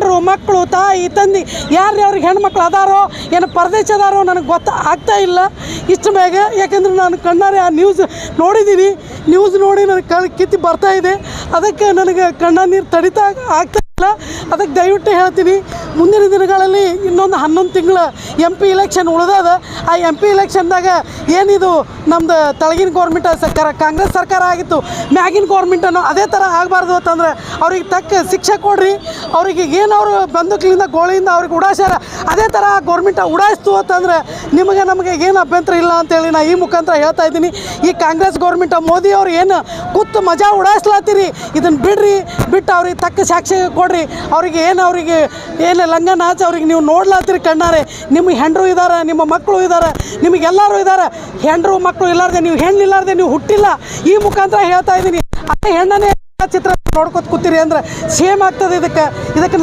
ಹೆಂಡ್ರು ಮಕ್ಕಳು ತಾಯಿ ತಂದೆ ಯಾರು ಅವ್ರಿಗೆ ಹೆಣ್ಮಕ್ಳು ಅದಾರೋ ಏನು ಪರದೇಶದಾರೋ ನನಗೆ ಆಗ್ತಾ ಇಲ್ಲ ಇಷ್ಟು ಬೇಗ. ಯಾಕೆಂದ್ರೆ ನಾನು ಕಣ್ಣಾರೆ ಆ ನ್ಯೂಸ್ ನೋಡಿದ್ದೀನಿ. ನ್ಯೂಸ್ ನೋಡಿ ನನಗೆ ಕಿತ್ತಿ ಬರ್ತಾಯಿದೆ. ಅದಕ್ಕೆ ನನಗೆ ಕಣ್ಣ ನೀರು ತಡಿತಾ ಆಗ್ತಾ ಇಲ್ಲ. ಅದಕ್ಕೆ ದಯವಿಟ್ಟು ಹೇಳ್ತೀನಿ, ಮುಂದಿನ ದಿನಗಳಲ್ಲಿ ಇನ್ನೊಂದು 11 ತಿಂಗಳ MP ಇಲೆಕ್ಷನ್ ಉಳಿದದ. ಆ MP ಇಲೆಕ್ಷನ್ದಾಗ ಏನಿದು ನಮ್ದು ತಳಗಿನ ಗೌರ್ಮೆಂಟ್ ಸರ್ಕಾರ ಕಾಂಗ್ರೆಸ್ ಸರ್ಕಾರ ಆಗಿತ್ತು, ಮ್ಯಾಗಿನ ಗೌರ್ಮೆಂಟನ್ನು ಅದೇ ಥರ ಆಗಬಾರ್ದು ಅಂತಂದ್ರೆ ಅವ್ರಿಗೆ ತಕ್ಕ ಶಿಕ್ಷೆ ಕೊಡ್ರಿ. ಅವ್ರಿಗೆ ಏನು ಅವರು ಬಂದೂಕ್ಲಿಂದ ಗೋಳಿಯಿಂದ ಅವ್ರಿಗೆ ಉಡಾಸ್ಯಾರ ಅದೇ ಥರ ಗೌರ್ಮೆಂಟ್ ಉಡಾಯಿಸ್ತು ಅಂತಂದ್ರೆ ನಮಗೆ ಏನು ಅಭ್ಯಂತರ ಇಲ್ಲ ಅಂತೇಳಿ ನಾನು ಈ ಮುಖಾಂತರ ಹೇಳ್ತಾ ಇದ್ದೀನಿ. ಈ ಕಾಂಗ್ರೆಸ್ ಗೌರ್ಮೆಂಟ್ ಮೋದಿ ಅವ್ರು ಏನು ಕೂತು ಮಜಾ ಉಡಾಯಿಸ್ಲಾತೀರಿ, ಇದನ್ನು ಬಿಟ್ಟು ಅವ್ರಿಗೆ ತಕ್ಕ ಸಾಕ್ಷಿ ಕೊಡ್ರಿ. ಅವ್ರಿಗೆ ಏನು ಲಂಗ ನಾಚ ಅವ್ರಿಗೆ ನೀವು ನೋಡ್ಲಾತ್ತೀರಿ ಕಣ್ಣಾರೆ. ನಿಮಗೆ ಹೆಂಡ್ರು ಇದ್ದಾರೆ, ನಿಮ್ಮ ಮಕ್ಕಳು ಇದ್ದಾರೆ, ನಿಮಗೆಲ್ಲರೂ ಇದ್ದಾರೆ. ಹೆಂಡ್ರು ಮಕ್ಕಳು ಇಲ್ಲಾರ್ದೆ ನೀವು ಹೆಣ್ಣಿಲ್ಲಾರ್ದೆ ನೀವು ಹುಟ್ಟಿಲ್ಲ. ಈ ಮುಖಾಂತರ ಹೇಳ್ತಾ ಇದ್ದೀನಿ. ಅದೇ ಹೆಣ್ಣನೇ ಚಿತ್ರ ನೋಡ್ಕೊತ ಕೂತೀರಿ ಅಂದ್ರೆ ಸೇಮ್ ಆಗ್ತದೆ. ಇದಕ್ಕೆ